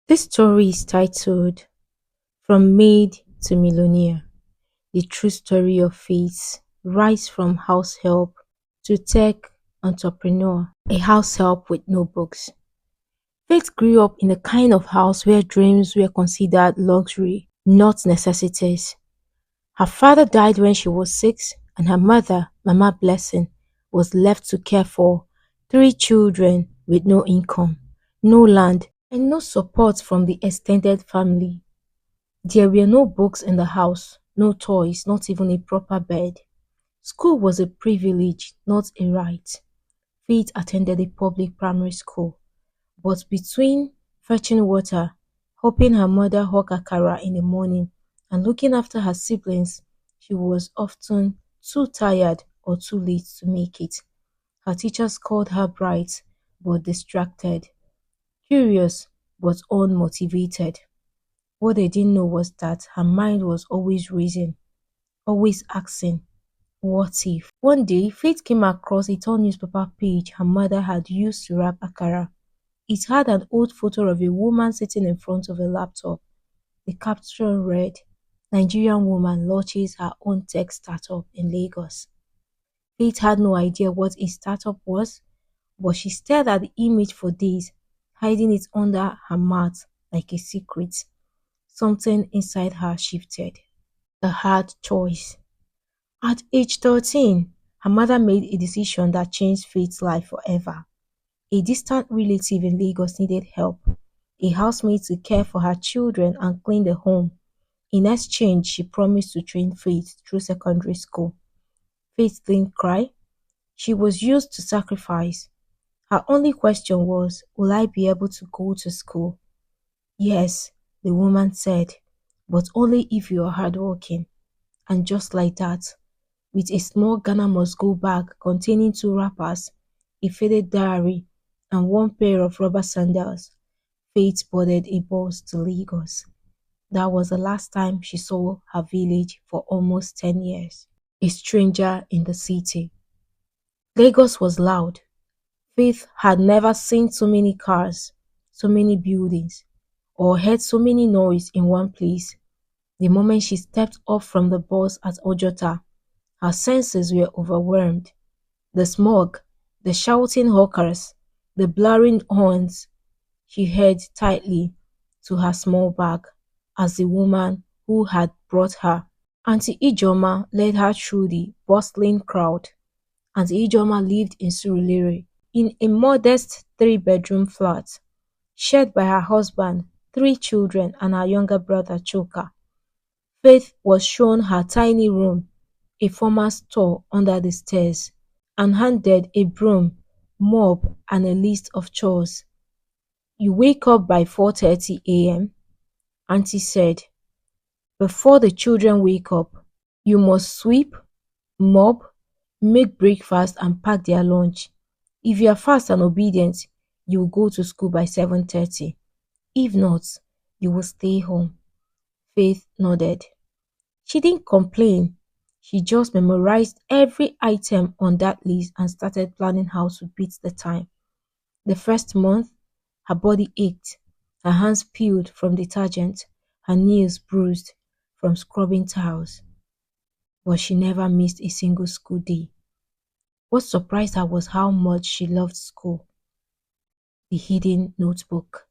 This story is titled From Maid to Millionaire, the true story of Faith's rise from house help to tech entrepreneur, a house help with no books. Faith grew up in a kind of house where dreams were considered luxury, not necessities. Her father died when she was 6, and her mother, Mama Blessing, was left to care for 3 children with no income, no land, and no support from the extended family. There were no books in the house, no toys, not even a proper bed. School was a privilege, not a right. Faith attended a public primary school, but between fetching water, helping her mother hawk akara in the morning, and looking after her siblings, she was often too tired or too late to make it. Her teachers called her bright but distracted, curious but unmotivated. What they didn't know was that her mind was always racing, always asking, what if? One day, Faith came across a torn newspaper page her mother had used to wrap akara. It had an old photo of a woman sitting in front of a laptop. The caption read, Nigerian woman launches her own tech startup in Lagos. Faith had no idea what a startup was, but she stared at the image for days, hiding it under her mat like a secret. Something inside her shifted. A hard choice. At age 13, her mother made a decision that changed Faith's life forever. A distant relative in Lagos needed help, a housemaid to care for her children and clean the home. In exchange, she promised to train Faith through secondary school. Faith didn't cry. She was used to sacrifice. Her only question was, will I be able to go to school? Yes, the woman said, but only if you are hardworking. And just like that, with a small Ghana must go bag containing 2 wrappers, a faded diary, and 1 pair of rubber sandals, Faith boarded a bus to Lagos. That was the last time she saw her village for almost 10 years. A stranger in the city. Lagos was loud. Faith had never seen so many cars, so many buildings, or heard so many noise in one place. The moment she stepped off from the bus at Ojota, her senses were overwhelmed. The smog, the shouting hawkers, the blaring horns. She held tightly to her small bag as the woman who had brought her, Auntie Ijoma, led her through the bustling crowd. Auntie Ijoma lived in Surulere in a modest 3 bedroom flat, shared by her husband, 3 children, and her younger brother Choka. Faith was shown her tiny room, a former store under the stairs, and handed a broom, mop, and a list of chores. You wake up by 4:30 a.m., Auntie said. Before the children wake up, you must sweep, mop, make breakfast, and pack their lunch. If you are fast and obedient, you will go to school by 7:30. If not, you will stay home. Faith nodded. She didn't complain. She just memorized every item on that list and started planning how to beat the time. The first month, her body ached, her hands peeled from detergent, her nails bruised from scrubbing tiles, but she never missed a single school day. What surprised her was how much she loved school. The hidden notebook.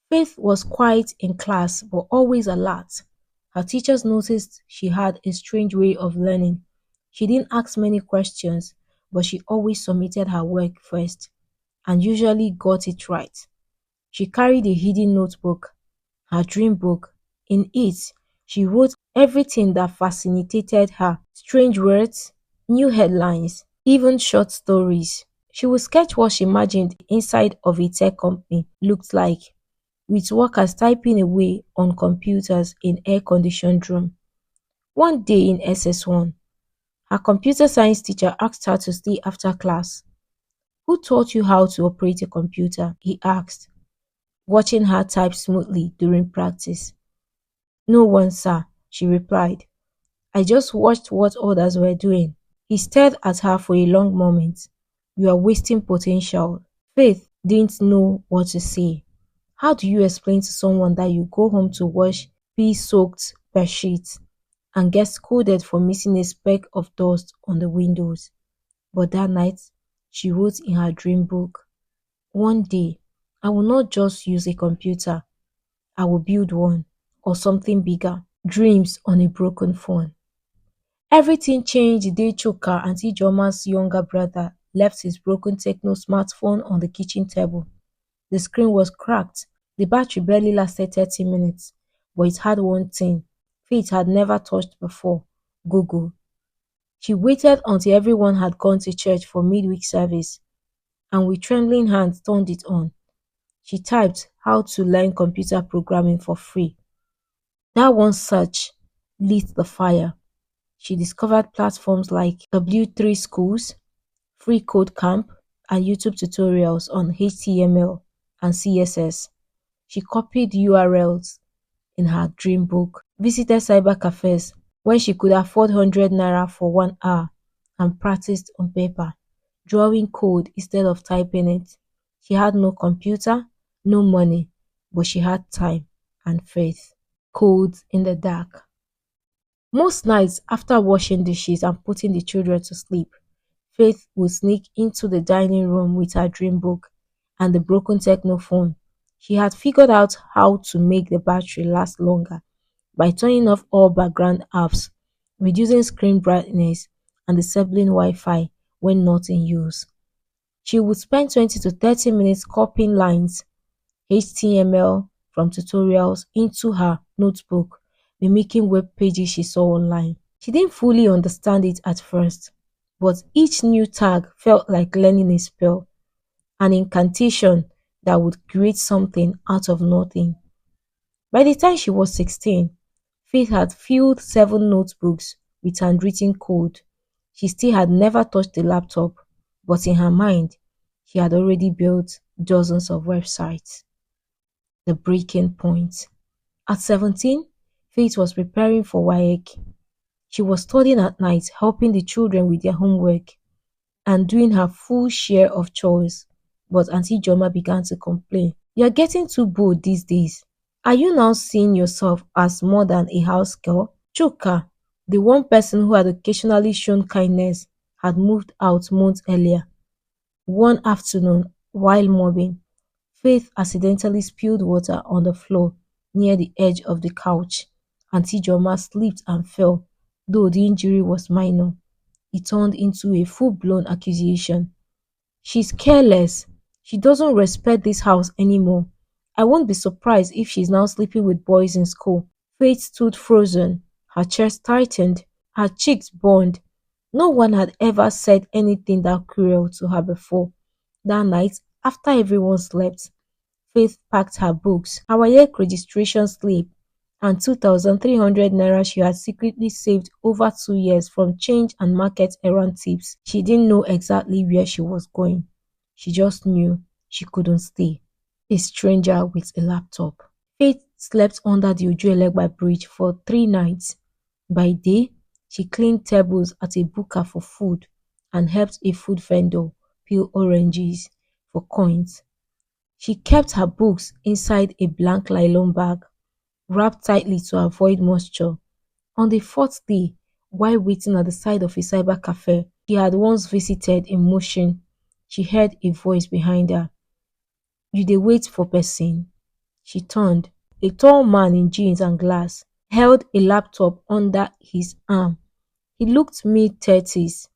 Faith was quiet in class but always alert. Her teachers noticed she had a strange way of learning. She didn't ask many questions, but she always submitted her work first and usually got it right. She carried a hidden notebook, her dream book. In it, she wrote everything that fascinated her: strange words, new headlines, even short stories. She would sketch what she imagined the inside of a tech company looked like, with workers typing away on computers in air-conditioned room. One day in SS1, her computer science teacher asked her to stay after class. Who taught you how to operate a computer? He asked, watching her type smoothly during practice. No one, sir, she replied. I just watched what others were doing. He stared at her for a long moment. You are wasting potential. Faith didn't know what to say. How do you explain to someone that you go home to wash pea-soaked bedsheets and get scolded for missing a speck of dust on the windows? But that night, she wrote in her dream book, "One day, I will not just use a computer, I will build one or something bigger." Dreams on a broken phone. Everything changed the day Chuka, Auntie Joma's younger brother, left his broken Techno smartphone on the kitchen table. The screen was cracked. The battery barely lasted 30 minutes, but it had one thing Faith had never touched before: Google. She waited until everyone had gone to church for midweek service and with trembling hands turned it on. She typed how to learn computer programming for free. That one search lit the fire. She discovered platforms like W3 Schools, Free Code Camp, and YouTube tutorials on HTML and CSS. She copied URLs in her dream book, visited cyber cafes when she could afford 100 naira for 1 hour, and practiced on paper, drawing code instead of typing it. She had no computer, no money, but she had time and faith. Codes in the dark. Most nights after washing dishes and putting the children to sleep, Faith would sneak into the dining room with her dream book and the broken technophone. She had figured out how to make the battery last longer by turning off all background apps, reducing screen brightness, and disabling Wi-Fi when not in use. She would spend 20 to 30 minutes copying lines, HTML from tutorials into her notebook, mimicking web pages she saw online. She didn't fully understand it at first, but each new tag felt like learning a spell, an incantation that would create something out of nothing. By the time she was 16, Faith had filled 7 notebooks with handwritten code. She still had never touched the laptop, but in her mind, she had already built dozens of websites. The breaking point. At 17, Faith was preparing for WAEC. She was studying at night, helping the children with their homework and doing her full share of chores. But Auntie Joma began to complain. "You're getting too bold these days. Are you now seeing yourself as more than a house girl?" Chuka, the one person who had occasionally shown kindness, had moved out months earlier. One afternoon, while mopping, Faith accidentally spilled water on the floor near the edge of the couch. Auntie Joma slipped and fell, though the injury was minor. It turned into a full-blown accusation. "She's careless. She doesn't respect this house anymore. I won't be surprised if she's now sleeping with boys in school." Faith stood frozen, her chest tightened, her cheeks burned. No one had ever said anything that cruel to her before. That night, after everyone slept, Faith packed her books, her WAEC registration slip, and 2,300 naira she had secretly saved over 2 years from change and market errand tips. She didn't know exactly where she was going. She just knew she couldn't stay. A stranger with a laptop. Faith slept under the Ojuelegba bridge for 3 nights. By day, she cleaned tables at a buka for food and helped a food vendor peel oranges for coins. She kept her books inside a blank nylon bag, wrapped tightly to avoid moisture. On the fourth day, while waiting at the side of a cyber cafe she had once visited in motion, she heard a voice behind her. "You dey wait for person?" She turned. A tall man in jeans and glass held a laptop under his arm. He looked mid-30s.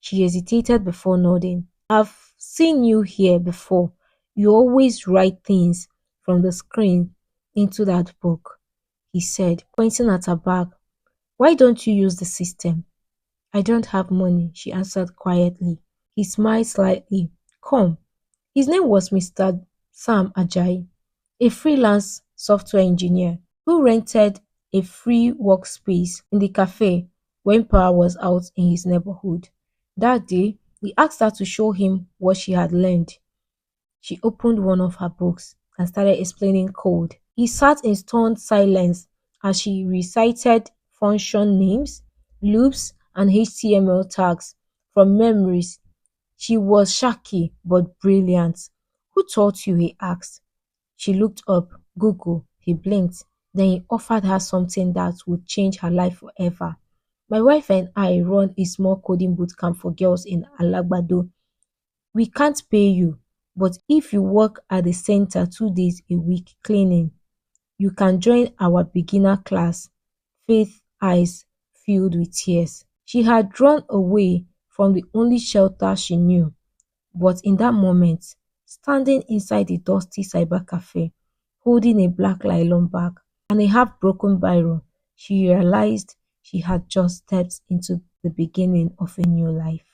She hesitated before nodding. "I've seen you here before. You always write things from the screen into that book," he said, pointing at her bag. "Why don't you use the system?" "I don't have money," she answered quietly. He smiled slightly. "Come." His name was Mr. Sam Ajayi, a freelance software engineer who rented a free workspace in the cafe when power was out in his neighborhood. That day, he asked her to show him what she had learned. She opened one of her books and started explaining code. He sat in stunned silence as she recited function names, loops, and HTML tags from memories. She was shaky but brilliant. "Who taught you?" he asked. She looked up. Google. He blinked. Then he offered her something that would change her life forever. My wife and I run a small coding boot camp for girls in Alagbado. We can't pay you, but if you work at the center 2 days a week cleaning, you can join our beginner class. Faith's eyes filled with tears. She had run away from the only shelter she knew. But in that moment, standing inside the dusty cyber cafe, holding a black nylon bag and a half broken biro, she realized she had just stepped into the beginning of a new life.